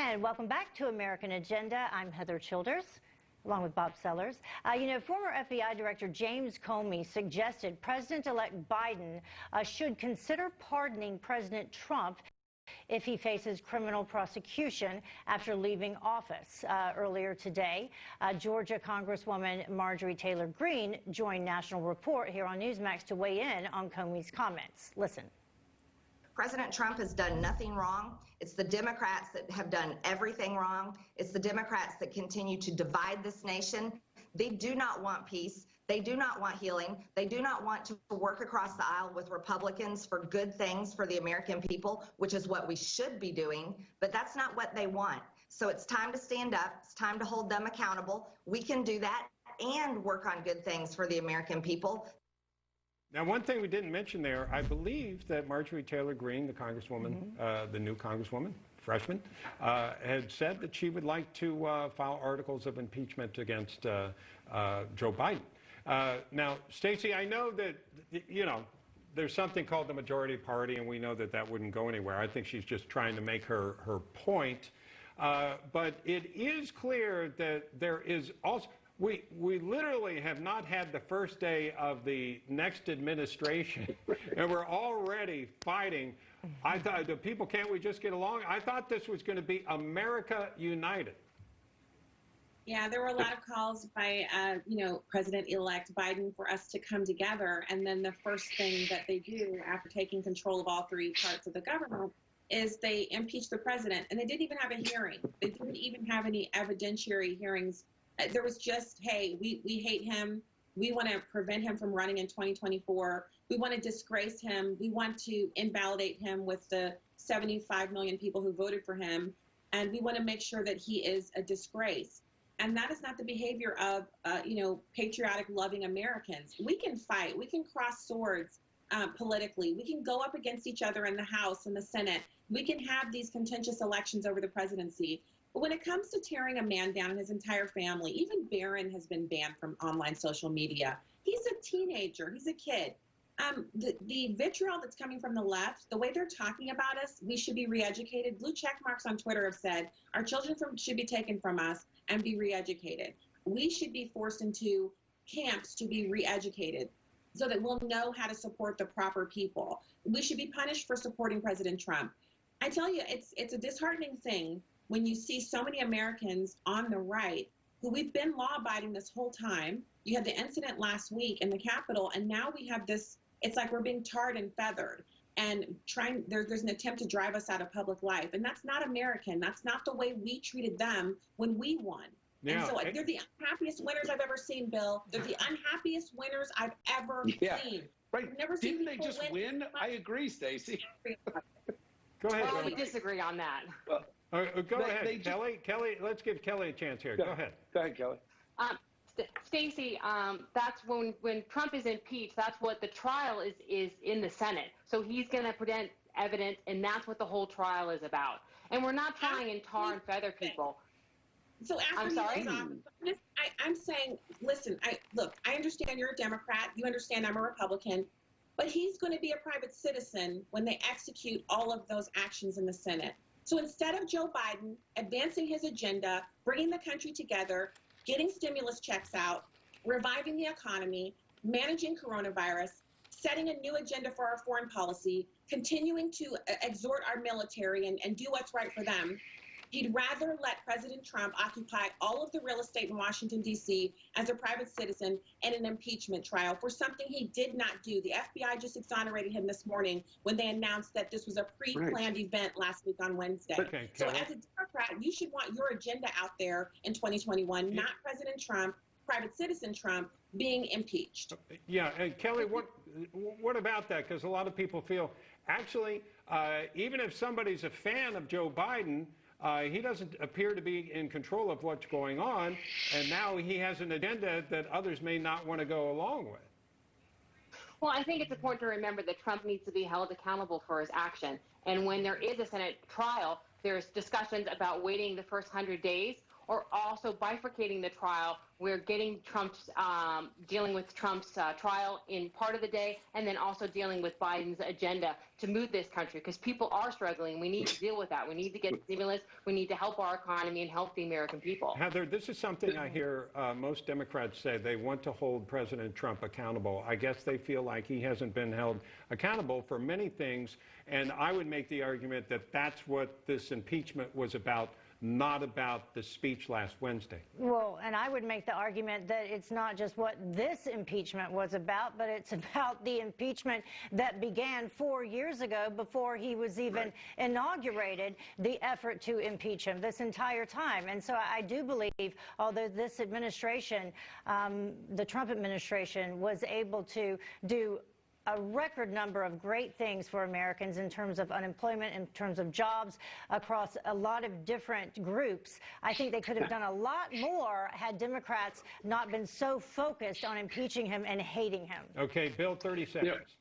And welcome back to American Agenda. I'm Heather Childers, along with Bob Sellers. Former FBI Director James Comey suggested President-elect Biden should consider pardoning President Trump if he faces criminal prosecution after leaving office. Earlier today, Georgia Congresswoman Marjorie Taylor Greene joined National Report here on Newsmax to weigh in on Comey's comments. Listen. President Trump has done nothing wrong. It's the Democrats that have done everything wrong. It's the Democrats that continue to divide this nation. They do not want peace. They do not want healing. They do not want to work across the aisle with Republicans for good things for the American people, which is what we should be doing, but that's not what they want. So it's time to stand up. It's time to hold them accountable. We can do that and work on good things for the American people. Now, one thing we didn't mention there, I believe that Marjorie Taylor Greene, the Congresswoman, the new Congresswoman, freshman, had said that she would like to file articles of impeachment against Joe Biden. Now, Stacy, I know that, there's something called the majority party, and we know that that wouldn't go anywhere. I think she's just trying to make her point. But it is clear that there is also... We literally have not had the first day of the next administration, and we're already fighting. I thought, the people, can't we just get along? I thought this was going to be America united. Yeah, there were a lot of calls by, President-elect Biden for us to come together. And then the first thing that they do after taking control of all three parts of the government is they impeach the president. And they didn't even have a hearing. They didn't even have any evidentiary hearings. There was just, hey, we hate him. We want to prevent him from running in 2024. We want to disgrace him. We want to invalidate him with the 75 million people who voted for him. And we want to make sure that he is a disgrace. And that is not the behavior of, patriotic, loving Americans. We can fight. We can cross swords politically. We can go up against each other in the House and the Senate. We can have these contentious elections over the presidency. But when it comes to tearing a man down and his entire family, even Barron has been banned from online social media. He's a teenager. He's a kid. The vitriol that's coming from the left, the way they're talking about us, we should be re-educated. Blue check marks on Twitter have said our children should be taken from us and be re-educated. We should be forced into camps to be re-educated so that we'll know how to support the proper people. We should be punished for supporting President Trump. I tell you, it's a disheartening thing when you see so many Americans on the right who we've been law-abiding this whole time. You had the incident last week in the Capitol, and now we have this, it's like we're being tarred and feathered and there's an attempt to drive us out of public life. And that's not American. That's not the way we treated them when we won. Yeah. And so they're the unhappiest winners I've ever seen, Bill. They're the unhappiest winners I've ever seen. Right. Didn't they just win? I agree, Stacy. Go ahead. Well, we disagree on that. Well, go ahead, Kelly. Kelly, let's give Kelly a chance here. Go ahead. Go ahead, Kelly. Stacy, that's when Trump is impeached, that's what the trial is in the Senate. So he's going to present evidence, and that's what the whole trial is about. And we're not trying and tar and feather people. So after I'm saying, listen, I understand you're a Democrat. You understand I'm a Republican. But he's going to be a private citizen when they execute all of those actions in the Senate. So instead of Joe Biden advancing his agenda, bringing the country together, getting stimulus checks out, reviving the economy, managing coronavirus, setting a new agenda for our foreign policy, continuing to exhort our military and do what's right for them, he'd rather let President Trump occupy all of the real estate in Washington, D.C. as a private citizen in an impeachment trial for something he did not do. The FBI just exonerated him this morning when they announced that this was a pre-planned event last week on Wednesday. Okay, so as a Democrat, you should want your agenda out there in 2021, not President Trump, private citizen Trump, being impeached. Yeah, and Kelly, what about that? Because a lot of people feel, actually, even if somebody's a fan of Joe Biden, he doesn't appear to be in control of what's going on, and now he has an agenda that others may not want to go along with. Well, I think it's important to remember that Trump needs to be held accountable for his action. And when there is a Senate trial, there's discussions about waiting the first 100 days or also bifurcating the trial. We're getting Trump's, dealing with Trump's trial in part of the day, and then also dealing with Biden's agenda to move this country, because people are struggling. We need to deal with that. We need to get stimulus. We need to help our economy and help the American people. Heather, this is something I hear most Democrats say. They want to hold President Trump accountable. I guess they feel like he hasn't been held accountable for many things, and I would make the argument that that's what this impeachment was about, not about the speech last Wednesday. Well, and I would make the argument that it's not just what this impeachment was about, but it's about the impeachment that began 4 years ago before he was even inaugurated, the effort to impeach him this entire time. And so I do believe, although this administration, the Trump administration, was able to do a record number of great things for Americans in terms of unemployment, in terms of jobs, across a lot of different groups. I think they could have done a lot more had Democrats not been so focused on impeaching him and hating him. Okay, Bill, 30 seconds.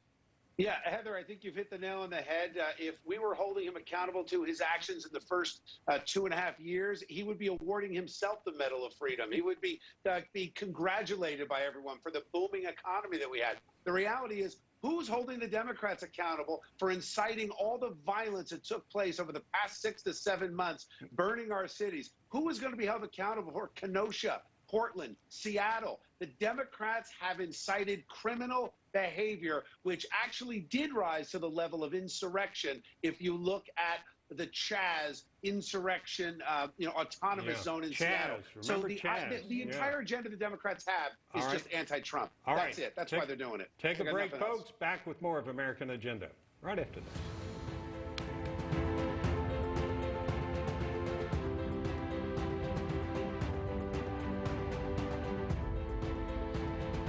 Yeah, Heather, I think you've hit the nail on the head. If we were holding him accountable to his actions in the first 2.5 years, he would be awarding himself the Medal of Freedom. He would be congratulated by everyone for the booming economy that we had. The reality is, who's holding the Democrats accountable for inciting all the violence that took place over the past 6 to 7 months, burning our cities? Who is going to be held accountable for Kenosha, Portland, Seattle? The Democrats have incited criminal behavior, which actually did rise to the level of insurrection. If you look at the Chaz insurrection, autonomous zone in Seattle. So the entire agenda the Democrats have is just anti-Trump. That's it. That's why they're doing it. Take a break, folks. Back with more of American Agenda right after this.